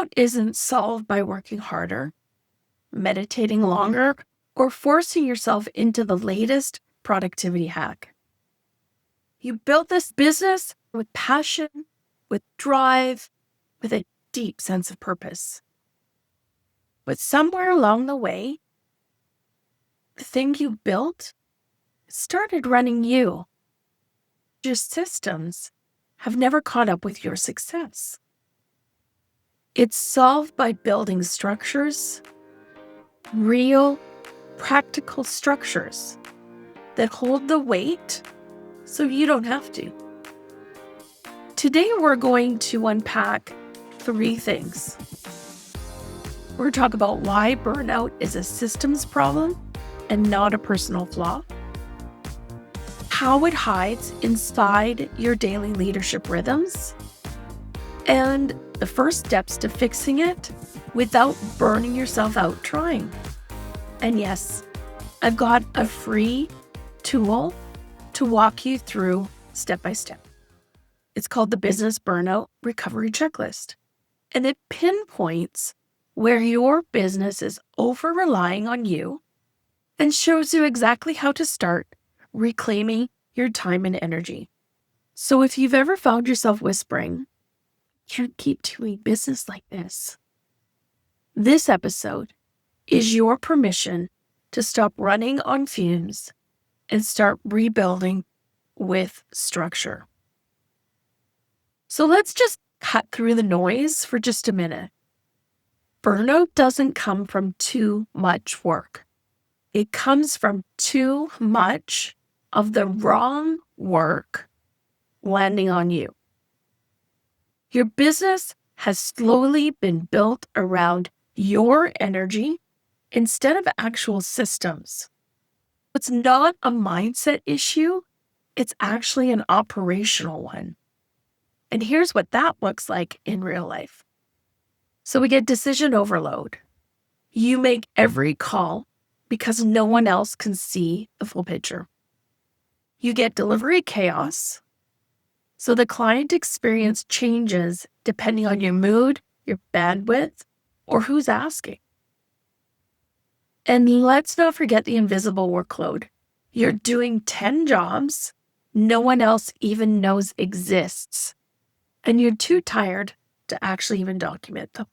Burnout isn't solved by working harder, meditating longer, or forcing yourself into the latest productivity hack. You built this business with passion, with drive, with a deep sense of purpose. But somewhere along the way, the thing you built started running you. Your systems have never caught up with your success. It's solved by building structures, real, practical structures that hold the weight so you don't have to. Today, we're going to unpack 3 things. We're going to talk about why burnout is a systems problem and not a personal flaw, how it hides inside your daily leadership rhythms, and the first steps to fixing it without burning yourself out trying. And yes, I've got a free tool to walk you through step by step. It's called the Business Burnout Recovery Checklist, and it pinpoints where your business is over-relying on you and shows you exactly how to start reclaiming your time and energy. So if you've ever found yourself whispering, "Can't keep doing business like this," this episode is your permission to stop running on fumes and start rebuilding with structure. So let's just cut through the noise for just a minute. Burnout doesn't come from too much work. It comes from too much of the wrong work landing on you. Your business has slowly been built around your energy instead of actual systems. It's not a mindset issue, it's actually an operational one. And here's what that looks like in real life. So we get decision overload. You make every call because no one else can see the full picture. You get delivery chaos. So the client experience changes depending on your mood, your bandwidth, or who's asking. And let's not forget the invisible workload. You're doing 10 jobs no one else even knows exists, and you're too tired to actually even document them.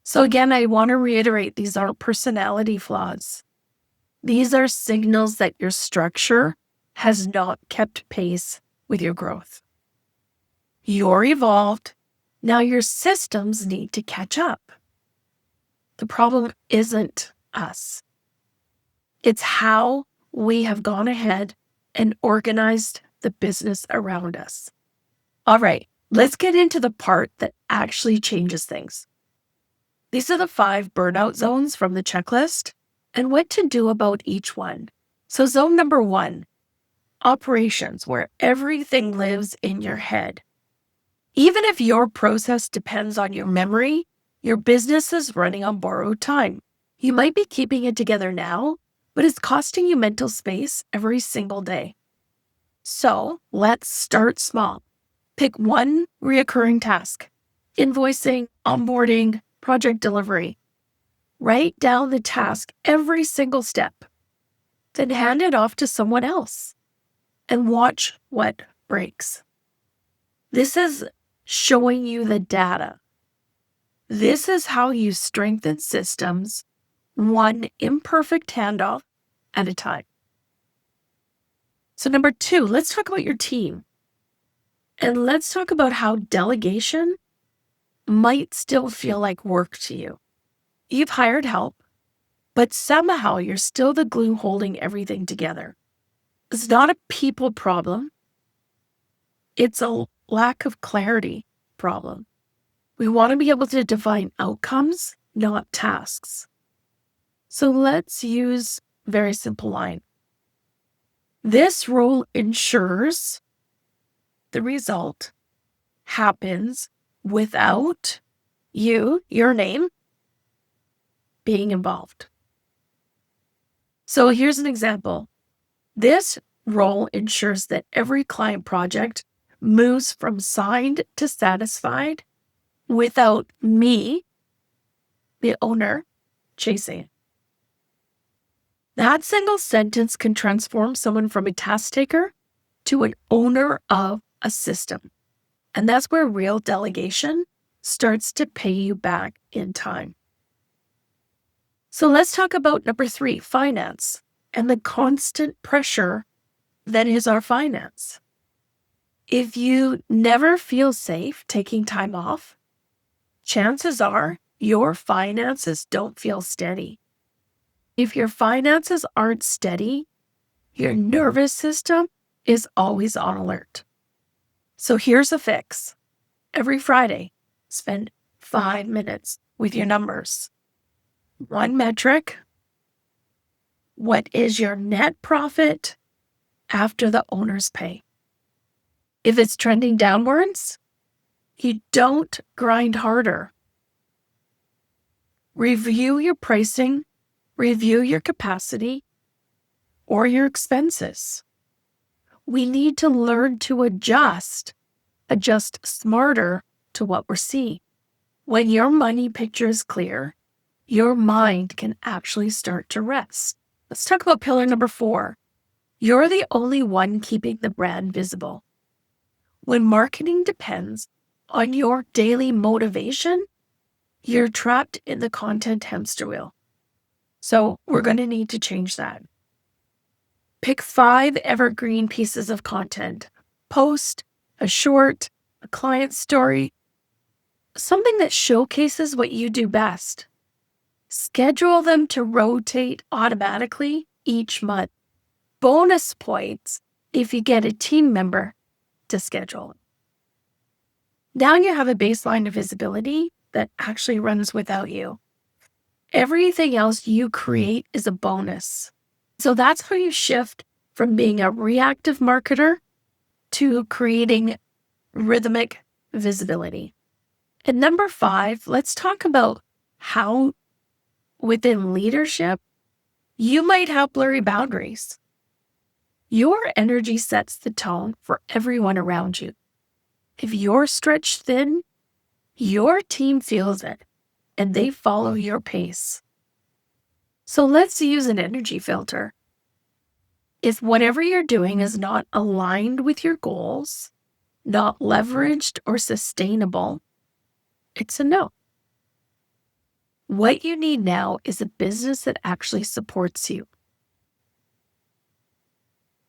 So again, I want to reiterate, these aren't personality flaws. These are signals that your structure has not kept pace with your growth. You're evolved. Now your systems need to catch up. The problem isn't us. It's how we have gone ahead and organized the business around us. All right, let's get into the part that actually changes things. These are the 5 burnout zones from the checklist and what to do about each one. So zone number 1, operations, where everything lives in your head. Even if your process depends on your memory, your business is running on borrowed time. You might be keeping it together now, but it's costing you mental space every single day. So let's start small. Pick one reoccurring task: invoicing, onboarding, project delivery. Write down the task every single step, then hand it off to someone else and watch what breaks. This is showing you the data. This is how you strengthen systems, one imperfect handoff at a time. So number 2, let's talk about your team. And let's talk about how delegation might still feel like work to you. You've hired help, but somehow you're still the glue holding everything together. It's not a people problem. It's a lack of clarity problem. We want to be able to define outcomes, not tasks. So let's use a very simple line. This rule ensures the result happens without you, your name, being involved. So here's an example. This role ensures that every client project moves from signed to satisfied without me, the owner, chasing it. That single sentence can transform someone from a task taker to an owner of a system. And that's where real delegation starts to pay you back in time. So let's talk about number 3, finance, and the constant pressure that is our finance. If you never feel safe taking time off, chances are your finances don't feel steady. If your finances aren't steady, your nervous system is always on alert. So here's a fix. Every Friday, spend 5 minutes with your numbers. One metric: what is your net profit after the owner's pay? If it's trending downwards, you don't grind harder. Review your pricing, review your capacity, or your expenses. We need to learn to adjust smarter to what we're seeing. When your money picture is clear, your mind can actually start to rest. Let's talk about pillar number 4. You're the only one keeping the brand visible. When marketing depends on your daily motivation, you're trapped in the content hamster wheel. So we're going to need to change that. Pick 5 evergreen pieces of content. Post, a short, a client story, something that showcases what you do best. Schedule them to rotate automatically each month. Bonus points if you get a team member to schedule it. Now you have a baseline of visibility that actually runs without you. Everything else you create is a bonus. So that's how you shift from being a reactive marketer to creating rhythmic visibility. And number 5, let's talk about how within leadership, you might have blurry boundaries. Your energy sets the tone for everyone around you. If you're stretched thin, your team feels it and they follow your pace. So let's use an energy filter. If whatever you're doing is not aligned with your goals, not leveraged or sustainable, it's a no. What you need now is a business that actually supports you.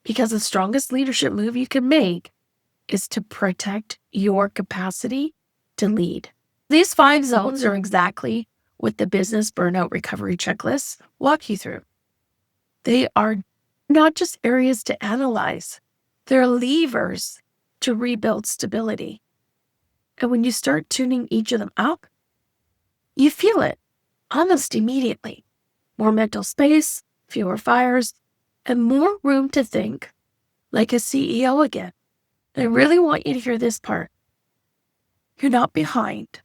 Because the strongest leadership move you can make is to protect your capacity to lead. These 5 zones are exactly what the business burnout recovery checklists walk you through. They are not just areas to analyze, they're levers to rebuild stability. And when you start tuning each of them up, you feel it almost immediately. More mental space, fewer fires, and more room to think like a CEO again. And I really want you to hear this part. You're not behind.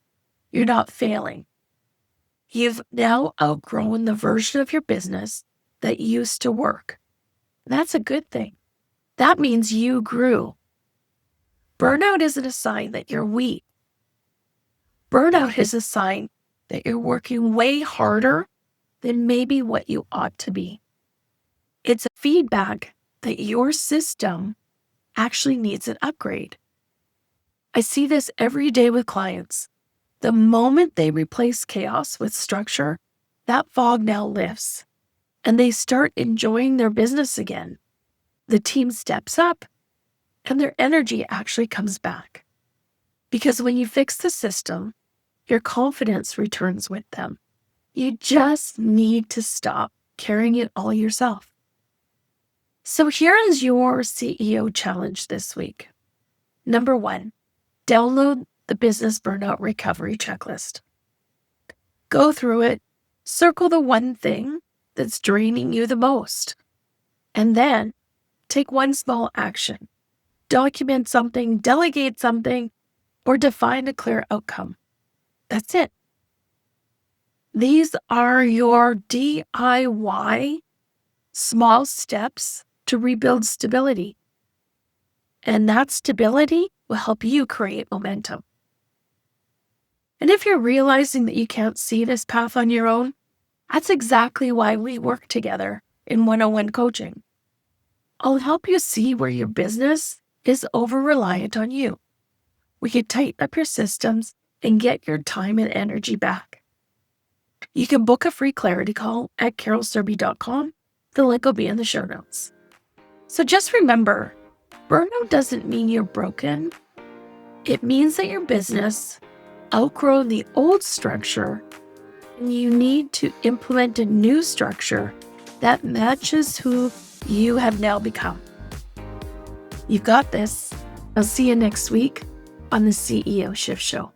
You're not failing. You've now outgrown the version of your business that used to work. That's a good thing. That means you grew. Burnout isn't a sign that you're weak. Burnout is a sign that you're working way harder than maybe what you ought to be. It's a feedback that your system actually needs an upgrade. I see this every day with clients. The moment they replace chaos with structure, that fog now lifts and they start enjoying their business again. The team steps up and their energy actually comes back. Because when you fix the system, your confidence returns with them. You just need to stop carrying it all yourself. So here is your CEO challenge this week. Number 1, download the Business Burnout Recovery Checklist. Go through it, circle the one thing that's draining you the most, and then take one small action. Document something, delegate something, or define a clear outcome. That's it. These are your DIY small steps to rebuild stability. And that stability will help you create momentum. And if you're realizing that you can't see this path on your own, that's exactly why we work together in one-on-one coaching. I'll help you see where your business is over-reliant on you. We can tighten up your systems and get your time and energy back. You can book a free clarity call at carolsurbey.com. The link will be in the show notes. So just remember, burnout doesn't mean you're broken. It means that your business outgrown the old structure and you need to implement a new structure that matches who you have now become. You've got this. I'll see you next week on the CEO Shift Show.